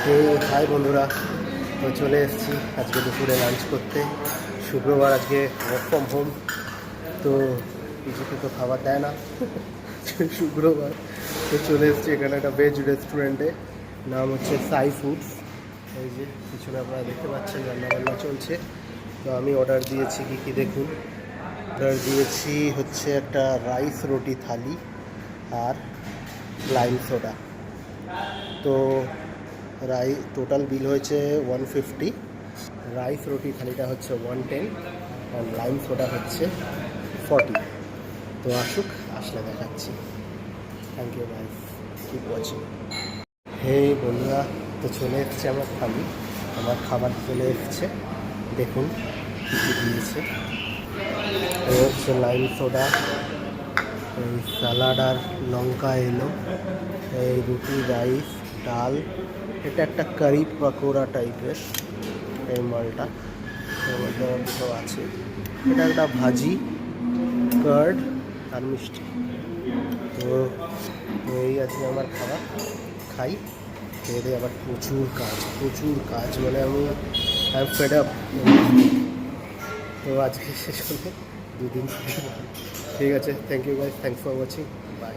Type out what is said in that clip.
High বন্ধুরা, তো চলে এসেছি আজকে দুপুরে লাঞ্চ করতে। শুক্রবার, আজকে ওয়ার্ক ফ্রম হোম, তো কিছুতে তো খাবার দেয় না শুক্রবার। তো চলে এসেছি এখানে একটা ভেজ রেস্টুরেন্টে, নাম হচ্ছে সাই ফুডস। এই যে পিছনে আপনারা দেখতে পাচ্ছেন রান্নাবান্না চলছে। তো আমি অর্ডার দিয়েছি কি দেখুন। অর্ডার দিয়েছি হচ্ছে একটা রাইস রুটি থালি আর লাইম সোডা। তো টোটাল বিল হয়েছে 150। রাইস রুটি থালিটা হচ্ছে 110 আর লাইম সোডা হচ্ছে 40। তো আসুক, আসলে দেখাচ্ছি। Thank you guys, keep watching. Hey বন্ধুরা, তো চলে এসছে আমার থালি, আমার খাবার চলে এসছে। দেখুন কী কী দিয়েছে। এই হচ্ছে লাইম সোডা, এই স্যালাড আর লঙ্কা এলো, এই রুটি, রাইস, ডাল, এটা একটা কারি পাকোড়া টাইপের এই মালটা, এর মধ্যে সব আছে। এটা একটা ভাজি, কার্ড আর মিষ্টি। তো এই আছে আমার খাবার, খাই। খেয়ে আবার প্রচুর কাজ, মানে আমি ফেড আপ। তো আজকে শেষ হলে 2 দিন। ঠিক আছে, thank you guys, thanks for watching, by.